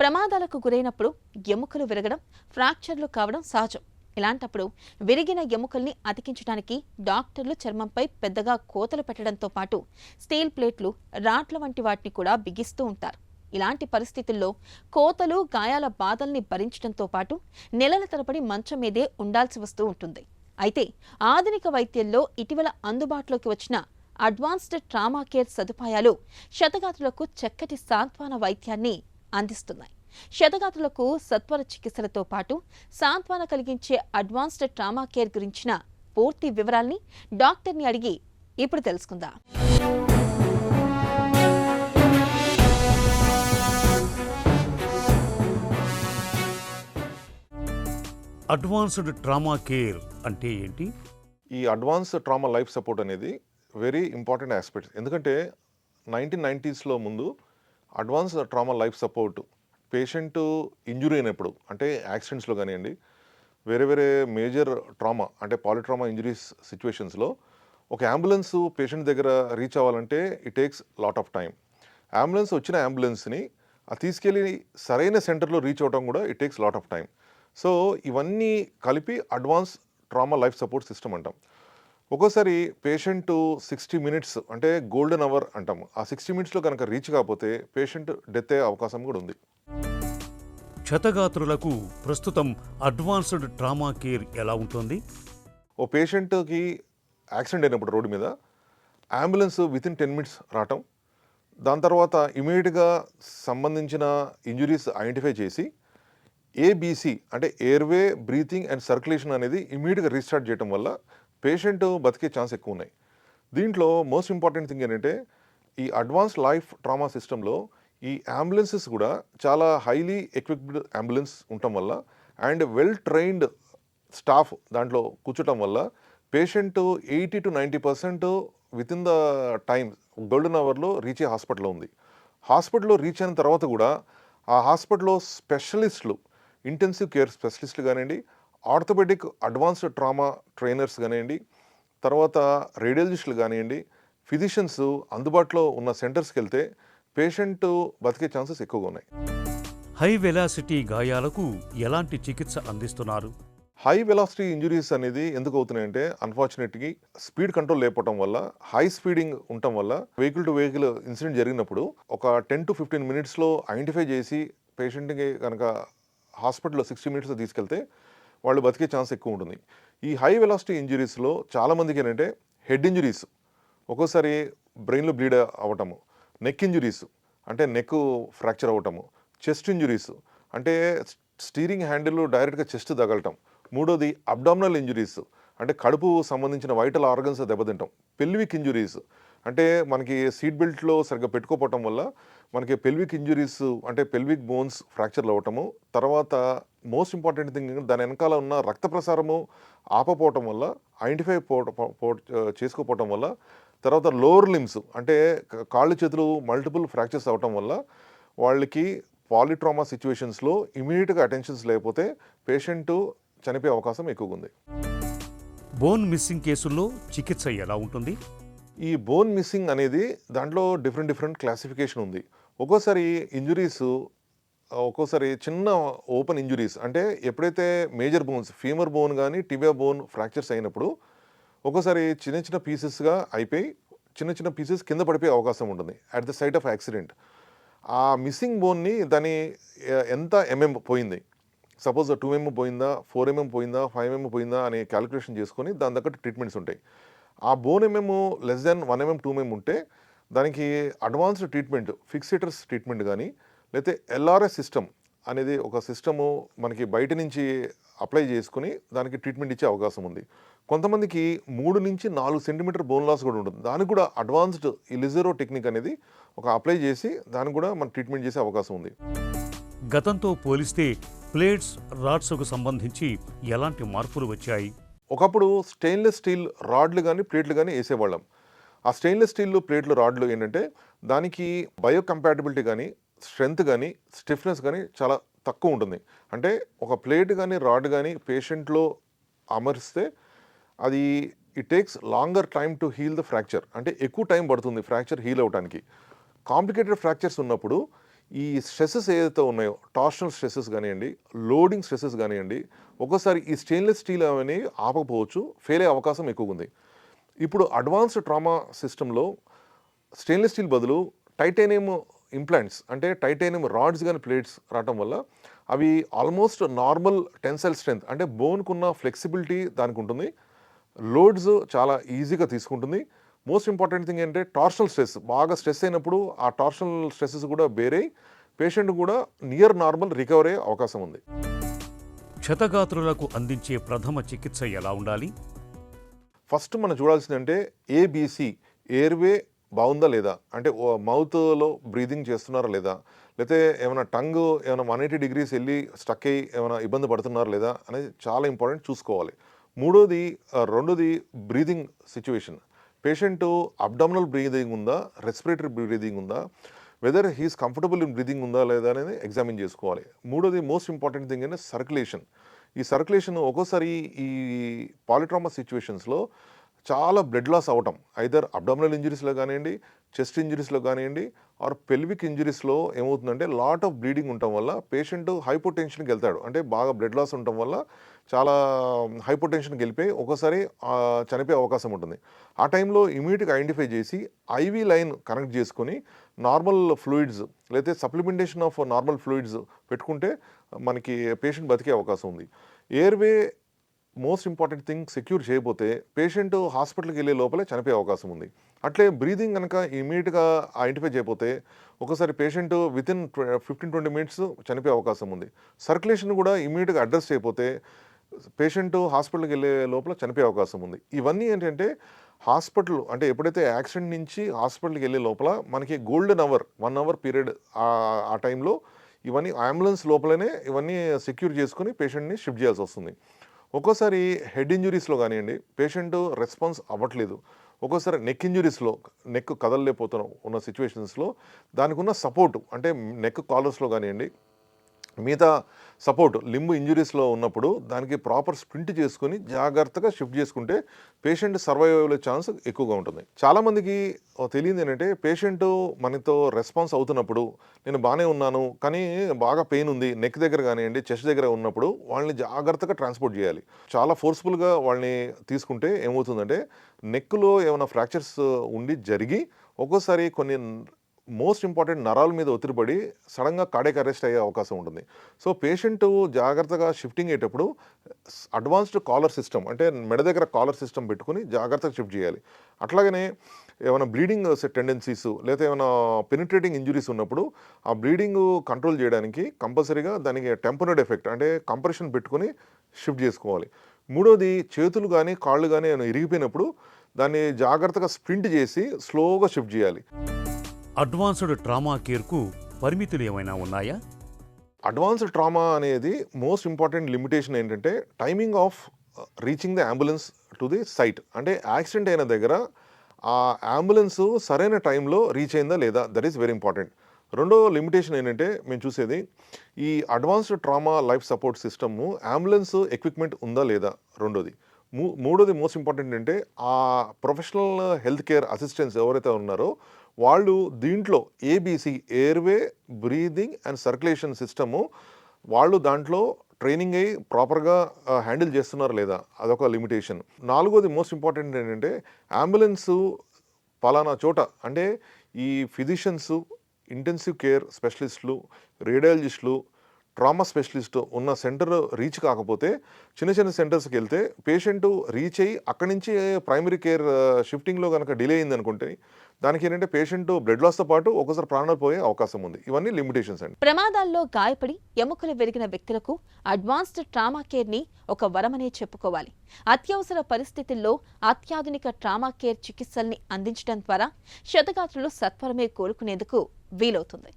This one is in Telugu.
ప్రమాదాలకు గురైనప్పుడు ఎముకలు విరగడం, ఫ్రాక్చర్లు కావడం సహజం. ఇలాంటప్పుడు విరిగిన ఎముకల్ని అతికించడానికి డాక్టర్లు చర్మంపై పెద్దగా కోతలు పెట్టడంతో పాటు స్టీల్ ప్లేట్లు, రాడ్ల వంటి వాటిని కూడా బిగిస్తూ ఉంటారు. ఇలాంటి పరిస్థితుల్లో కోతలు, గాయాల బాధల్ని భరించడంతో పాటు నెలల తరబడి మంచం మీదే ఉండాల్సి వస్తూ ఉంటుంది. అయితే ఆధునిక వైద్యంలో ఇటీవల అందుబాటులోకి వచ్చిన అడ్వాన్స్డ్ ట్రామా కేర్ సదుపాయాలు క్షతగాత్రులకు చక్కటి సాంత్వన వైద్యాన్ని అందిస్తున్నాయి. క్షతగాత్రులకు సత్వర చికిత్సలతో పాటు సాంత్వన కలిగించే అడ్వాన్స్డ్ ట్రామా కేర్ గురించిన పూర్తి వివరాల్ని డాక్టర్ని అడిగి ఇప్పుడు తెలుసుకుందాం. అడ్వాన్స్డ్ ట్రామా కేర్ అంటే ఏంటి? ఈ అడ్వాన్స్ ట్రామా లైఫ్ సపోర్ట్ అనేది వెరీ ఇంపార్టెంట్ ఆస్పెక్ట్. ఎందుకంటే 1990స్లో ముందు advance trauma life support patient injury అయినప్పుడు, అంటే యాక్సిడెంట్స్లో కానివ్వండి, వేరే వేరే మేజర్ ట్రామా అంటే పాలిట్రామా ఇంజురీస్ సిచ్యువేషన్స్లో ఒక అంబులెన్స్ పేషెంట్ దగ్గర రీచ్ అవ్వాలంటే it takes lot of time. వచ్చిన అంబులెన్స్ని తీసుకెళ్ళి సరైన సెంటర్లో రీచ్ అవ్వడం కూడా it takes lot of time. So ఇవన్నీ కలిపి advance trauma life support system అంటాం. ఒక్కోసారి పేషెంట్ 60 మినిట్స్ అంటే గోల్డెన్ అవర్ అంటాము. ఆ 60 మినిట్స్లో కనుక రీచ్ కాకపోతే పేషెంట్ డెత్ అయ్యే అవకాశం కూడా ఉంది. క్షతగాత్రులకు ప్రస్తుతం అడ్వాన్స్డ్ ట్రామా కేర్ ఎలా ఉంటుంది? ఓ పేషెంట్కి యాక్సిడెంట్ అయినప్పుడు రోడ్డు మీద అంబులెన్స్ వితిన్ 10 మినిట్స్ రావటం, దాని తర్వాత ఇమీడియట్గా సంబంధించిన ఇంజురీస్ ఐడెంటిఫై చేసి ఏబీసీ అంటే ఎయిర్వే, బ్రీతింగ్ అండ్ సర్క్యులేషన్ అనేది ఇమీడియట్గా రీస్టార్ట్ చేయడం వల్ల పేషెంట్ బతికే ఛాన్స్ ఎక్కువ ఉన్నాయి. దీంట్లో మోస్ట్ ఇంపార్టెంట్ థింగ్ ఏంటంటే ఈ అడ్వాన్స్ లైఫ్ ట్రామా సిస్టంలో ఈ అంబులెన్సెస్ కూడా చాలా హైలీ ఎక్విప్డ్ అంబులెన్స్ ఉండటం వల్ల అండ్ వెల్ ట్రైన్డ్ స్టాఫ్ దాంట్లో కూర్చోటం వల్ల patient 80 to 90% with in the time golden అవర్లో రీచ్ అయ్యే హాస్పిటల్లో ఉంది. హాస్పిటల్లో రీచ్ అయిన తర్వాత కూడా ఆ హాస్పిటల్లో స్పెషలిస్టులు, ఇంటెన్సివ్ కేర్ స్పెషలిస్టులు కానివ్వండి, ఆర్థోపెడిక్ అడ్వాన్స్డ్ ట్రామా ట్రైనర్స్ కానివ్వండి, తర్వాత రేడియాలజిస్టులు కానివ్వండి, ఫిజిషియన్స్ అందుబాటులో ఉన్న సెంటర్స్కి వెళ్తే పేషెంట్ బతికే ఛాన్సెస్ ఎక్కువగా ఉన్నాయి. హై వెలాసిటీ గాయాలకు ఎలాంటి చికిత్స అందిస్తున్నారు? హై వెలాసిటీ ఇంజురీస్ అనేది ఎందుకు అవుతున్నాయంటే అన్ఫార్చునేట్లీ స్పీడ్ కంట్రోల్ లేకపోవడం వల్ల, హై స్పీడింగ్ ఉండటం వల్ల వెహికల్ టు వెహికల్ ఇన్సిడెంట్ జరిగినప్పుడు ఒక 10 to 15 మినిట్స్లో ఐడెంటిఫై చేసి పేషెంట్కి కనుక హాస్పిటల్లో 60 మినిట్స్లో తీసుకెళ్తే వాళ్ళు బతికే ఛాన్స్ ఎక్కువ ఉంటుంది. ఈ హై వెలాసిటీ ఇంజురీస్లో చాలామందికి ఏంటంటే హెడ్ ఇంజురీస్, ఒక్కోసారి బ్రెయిన్లో బ్లీడ్ అవ్వటము, నెక్ ఇంజురీస్ అంటే నెక్ ఫ్రాక్చర్ అవ్వటము, చెస్ట్ ఇంజురీస్ అంటే స్టీరింగ్ హ్యాండిల్ డైరెక్ట్గా చెస్ట్ తగలటం, మూడోది అబ్డామినల్ ఇంజురీస్ అంటే కడుపు సంబంధించిన వైటల్ ఆర్గన్స్ దెబ్బతింటాం, పెల్విక్ ఇంజురీస్ అంటే మనకి సీట్ బెల్ట్లో సరిగ్గా పెట్టుకోపోవటం వల్ల మనకి పెల్విక్ ఇంజురీస్ అంటే పెల్విక్ బోన్స్ ఫ్రాక్చర్లు అవ్వటము, తర్వాత మోస్ట్ ఇంపార్టెంట్ థింగ్ దాని వెనకాల ఉన్న రక్త ప్రసారము ఆపపోవటం వల్ల, ఐడెంటిఫై చేసుకోపోవటం వల్ల, తర్వాత లోవర్ లిమ్స్ అంటే కాళ్ళు చేతులు మల్టిపుల్ ఫ్రాక్చర్స్ అవ్వటం వల్ల వాళ్ళకి పాలిట్రామా సిచ్యువేషన్స్లో ఇమీడియట్గా అటెన్షన్స్ లేకపోతే పేషెంట్ చనిపోయే అవకాశం ఎక్కువగా ఉంది. బోన్ మిస్సింగ్ కేసుల్లో చికిత్స ఎలా ఉంటుంది? ఈ బోన్ మిస్సింగ్ అనేది దాంట్లో డిఫరెంట్ క్లాసిఫికేషన్ ఉంది. ఒక్కోసారి ఇంజురీస్, ఒక్కోసారి చిన్న ఓపెన్ ఇంజురీస్ అంటే ఎప్పుడైతే మేజర్ బోన్స్ ఫీమర్ బోన్ కానీ టిబియా బోన్ ఫ్రాక్చర్స్ అయినప్పుడు ఒక్కోసారి చిన్న పీసెస్గా అయిపోయి చిన్న పీసెస్ కింద పడిపోయే అవకాశం ఉంటుంది at the site of accident. ఆ మిస్సింగ్ బోన్ని దాని ఎంత పోయింది, సపోజ్ 2 పోయిందా, 4 పోయిందా, 5 పోయిందా అనే క్యాలిక్యులేషన్ చేసుకొని దాని తగ్గట్టు ట్రీట్మెంట్స్ ఉంటాయి. ఆ బోన్ లెస్ దెన్ 1 2 ఉంటే దానికి అడ్వాన్స్డ్ ట్రీట్మెంట్, ఫిక్సేటర్స్ ట్రీట్మెంట్ కానీ లేకపోతే ఎల్ఆర్ఎస్ సిస్టమ్ అనేది ఒక సిస్టము మనకి బయట నుంచి అప్లై చేసుకుని దానికి ట్రీట్మెంట్ ఇచ్చే అవకాశం ఉంది. కొంతమందికి 3 నుంచి 4 సెంటీమీటర్ బోన్ లాస్ కూడా ఉంటుంది. దానికి కూడా అడ్వాన్స్డ్ ఇలిజెరో టెక్నిక్ అనేది ఒక అప్లై చేసి దానికి కూడా మనం ట్రీట్మెంట్ చేసే అవకాశం ఉంది. గతంతో పోలిస్తే ప్లేట్స్, రాడ్స్కు సంబంధించి ఎలాంటి మార్పులు వచ్చాయి? ఒకప్పుడు స్టెయిన్లెస్ స్టీల్ రాడ్లు కానీ ప్లేట్లు కానీ వేసేవాళ్ళం. ఆ స్టెయిన్లెస్ స్టీల్ ప్లేట్లు, రాడ్లు ఏంటంటే దానికి బయో కంపాటబిలిటీ కానీ, స్ట్రెంగ్త్ కానీ, స్టిఫ్నెస్ కానీ చాలా తక్కువ ఉంటుంది. అంటే ఒక ప్లేట్ కానీ రాడ్ కానీ పేషెంట్లో అమర్స్తే అది it takes longer time to heal the fracture, అంటే ఎక్కువ టైం పడుతుంది ఫ్రాక్చర్ హీల్ అవడానికి. కాంప్లికేటెడ్ ఫ్రాక్చర్స్ ఉన్నప్పుడు ఈ స్ట్రెసెస్ ఏదైతే ఉన్నాయో టార్షనల్ స్ట్రెసెస్ కానివ్వండి, లోడింగ్ స్ట్రెసెస్ కానివ్వండి, ఒక్కోసారి ఈ స్టెయిన్లెస్ స్టీల్ అవన్నీ ఆపకపోవచ్చు, ఫెయిల్ అయ్యే అవకాశం ఎక్కువగా ఉంది. ఇప్పుడు అడ్వాన్స్డ్ ట్రామా సిస్టంలో స్టెయిన్లెస్ స్టీల్ బదులు టైటానియం ఇంప్లాంట్స్ అంటే టైటానియం రాడ్స్ కానీ ప్లేట్స్ రావటం వల్ల అవి ఆల్మోస్ట్ నార్మల్ టెన్సైల్ స్ట్రెంత్ అంటే బోన్కున్న ఫ్లెక్సిబిలిటీ దానికి ఉంటుంది, లోడ్స్ చాలా ఈజీగా తీసుకుంటుంది. మోస్ట్ ఇంపార్టెంట్ థింగ్ ఏంటంటే టార్షనల్ స్ట్రెస్, బాగా స్ట్రెస్ అయినప్పుడు ఆ టార్షనల్ స్ట్రెస్సెస్ కూడా బేరై పేషెంట్ కూడా నియర్ నార్మల్ రికవర్ అయ్యే అవకాశం ఉంది. క్షతగాత్రులకు అందించే ప్రథమ చికిత్స ఎలా ఉండాలి? ఫస్ట్ మనం చూడాల్సిందంటే ఏబిసి ఎయిర్వే బాగుందా లేదా, అంటే మౌత్లో బ్రీదింగ్ చేస్తున్నారా లేదా, లేకపోతే ఏమైనా టంగ్ ఏమైనా 180 degrees వెళ్ళి స్టక్ అయ్యి ఏమైనా ఇబ్బంది పడుతున్నారా లేదా అనేది చాలా ఇంపార్టెంట్ చూసుకోవాలి. రెండోది breathing situation. Patient abdominal breathing ఉందా, రెస్పిరేటరీ బ్రీదింగ్ ఉందా, weather he's comfortable in breathing ఉందా లేదా అనేది ఎగ్జామిన్ చేసుకోవాలి. మూడోది మోస్ట్ ఇంపార్టెంట్ థింగ్ అంటే సర్క్యులేషన్. ఈ సర్క్యులేషన్ ఒక్కోసారి ఈ పాలిట్రామా సిచ్యువేషన్స్లో చాలా బ్లడ్ లాస్ అవటం, ఐదర్ అబ్డామినల్ ఇంజరీస్లో కానివ్వండి, చెస్ట్ ఇంజరీస్లో కానివ్వండి, ఆర్ పెల్విక్ ఇంజరీస్లో ఏమవుతుందంటే లాట్ ఆఫ్ బ్లీడింగ్ ఉండటం వల్ల పేషెంట్ హైపోటెన్షన్కి వెళ్తాడు. అంటే బాగా బ్లడ్ లాస్ ఉండటం వల్ల చాలా హైపోటెన్షన్కి వెళ్ళిపోయి ఒక్కోసారి చనిపోయే అవకాశం ఉంటుంది. ఆ టైంలో ఇమీడియట్గా ఐడెంటిఫై చేసి ఐవీ లైన్ కనెక్ట్ చేసుకొని నార్మల్ ఫ్లూయిడ్స్ లేకపోతే సప్లిమెంటేషన్ ఆఫ్ నార్మల్ ఫ్లూయిడ్స్ పెట్టుకుంటే మనకి పేషెంట్ బతికే అవకాశం ఉంది. Airway most important thing secure చేయకపోతే పేషెంట్ హాస్పిటల్కి వెళ్ళే లోపలే చనిపోయే అవకాశం ఉంది. అట్లే బ్రీదింగ్ కనుక ఇమీడియట్గా ఐడెంటిఫై చేయకపోతే ఒకసారి పేషెంట్ వితిన్ 15-20 minutes చనిపోయే అవకాశం ఉంది. సర్క్యులేషన్ కూడా ఇమీడియట్గా అడ్రస్ చేయకపోతే పేషెంట్ హాస్పిటల్కి వెళ్ళే లోపల చనిపోయే అవకాశం ఉంది. ఇవన్నీ ఏంటంటే హాస్పిటల్ అంటే ఎప్పుడైతే యాక్సిడెంట్ నుంచి హాస్పిటల్కి వెళ్ళే లోపల మనకి గోల్డెన్ అవర్ 1 hour పీరియడ్ ఆ టైంలో ఇవన్నీ అంబులెన్స్ లోపలనే ఇవన్నీ సెక్యూర్ చేసుకుని పేషెంట్ని షిఫ్ట్ చేయాల్సి వస్తుంది. ఒక్కోసారి హెడ్ ఇంజురీస్లో కానివ్వండి పేషెంట్ రెస్పాన్స్ అవ్వట్లేదు, ఒక్కోసారి నెక్ ఇంజురీస్లో నెక్ కదలలేకపోతున్న ఉన్న సిచ్యువేషన్స్లో దానికి ఉన్న సపోర్టు అంటే నెక్ కాలర్స్లో కానివ్వండి మిగతా సపోర్ట్ లింబ్ ఇంజురీస్లో ఉన్నప్పుడు దానికి ప్రాపర్ స్ప్రింట్ చేసుకుని జాగ్రత్తగా షిఫ్ట్ చేసుకుంటే పేషెంట్ సర్వైవ్ అయ్యే ఛాన్స్ ఎక్కువగా ఉంటుంది. చాలామందికి తెలియదు ఏంటంటే పేషెంట్ మనతో రెస్పాన్స్ అవుతున్నప్పుడు నేను బాగానే ఉన్నాను కానీ బాగా పెయిన్ ఉంది నెక్ దగ్గర కానివ్వండి చెస్ట్ దగ్గర ఉన్నప్పుడు వాళ్ళని జాగ్రత్తగా ట్రాన్స్పోర్ట్ చేయాలి. చాలా ఫోర్స్ఫుల్గా వాళ్ళని తీసుకుంటే ఏమవుతుందంటే నెక్లో ఏమైనా ఫ్రాక్చర్స్ ఉండి జరిగి ఒక్కోసారి కొన్ని మోస్ట్ ఇంపార్టెంట్ నరాల మీద ఒత్తిడిపడి సడన్గా కార్డియాక్ అరెస్ట్ అయ్యే అవకాశం ఉంటుంది. సో పేషెంట్ జాగ్రత్తగా షిఫ్టింగ్ అయ్యేటప్పుడు అడ్వాన్స్డ్ కాలర్ సిస్టమ్ అంటే మెడ దగ్గర కాలర్ సిస్టమ్ పెట్టుకుని జాగ్రత్తగా షిఫ్ట్ చేయాలి. అట్లాగనే ఏమైనా బ్లీడింగ్ టెండెన్సీస్ లేదా ఏమైనా పెనిట్రేటింగ్ ఇంజురీస్ ఉన్నప్పుడు ఆ బ్లీడింగ్ కంట్రోల్ చేయడానికి కంపల్సరీగా దానికి టెంపరరీ ఎఫెక్ట్ అంటే కంప్రెషన్ పెట్టుకుని షిఫ్ట్ చేసుకోవాలి. మూడోది చేతులు కానీ కాళ్ళు కానీ ఏమైనా ఇరిగిపోయినప్పుడు దాన్ని జాగ్రత్తగా స్ప్రింట్ చేసి స్లోగా షిఫ్ట్ చేయాలి. అడ్వాన్స్డ్ ట్రామా కేర్కు పరిమితులు ఏమైనా ఉన్నాయా? అడ్వాన్స్డ్ ట్రామా అనేది మోస్ట్ ఇంపార్టెంట్ లిమిటేషన్ ఏంటంటే timing of reaching the ambulance to the site. అంటే యాక్సిడెంట్ అయిన దగ్గర ఆ అంబులెన్స్ సరైన టైంలో రీచ్ అయిందా లేదా, దట్ ఈస్ వెరీ ఇంపార్టెంట్. రెండో లిమిటేషన్ ఏంటంటే మేము చూసేది ఈ advanced trauma life support system ambulance equipment ఉందా లేదా రెండోది. మూడోది మోస్ట్ ఇంపార్టెంట్ అంటే ఆ ప్రొఫెషనల్ హెల్త్ కేర్ అసిస్టెంట్స్ ఎవరైతే ఉన్నారో వాళ్ళు దీంట్లో ABC airway breathing and circulation system వాళ్ళు దాంట్లో ట్రైనింగ్ అయ్యి ప్రాపర్గా హ్యాండిల్ చేస్తున్నారు లేదా అదొక లిమిటేషన్. నాలుగోది మోస్ట్ ఇంపార్టెంట్ ఏంటంటే అంబులెన్స్ పలానా చోట అంటే ఈ ఫిజిషియన్స్ ఇంటెన్సివ్ కేర్ స్పెషలిస్టులు రేడియాలజిస్టులు ట్రామా స్పెషలిస్ట్ ఉన్న సెంటర్ రీచ్ కాకపోతే చిన్న చిన్న సెంటర్స్కి వెళ్తే పేషెంట్ రీచ్ అయ్యి అక్కడి నుంచి ప్రైమరీ కేర్ షిఫ్టింగ్లో కనుక డిలే అయింది అనుకుంటే దానికి ఏంటంటే పేషెంట్ బ్లడ్ లాస్తో పాటు ఒకసారి ప్రాణాలు పోయే అవకాశం ఉంది. ఇవన్నీ లిమిటేషన్స్ అండి. ప్రమాదాల్లో గాయపడి ఎముకలు విరిగిన వ్యక్తులకు అడ్వాన్స్డ్ ట్రామా కేర్ ని ఒక వరమనే చెప్పుకోవాలి. అత్యవసర పరిస్థితుల్లో అత్యాధునిక ట్రామా కేర్ చికిత్సల్ని అందించడం ద్వారా క్షతగాత్రులు సత్వరమే కోలుకునేందుకు వీలవుతుంది.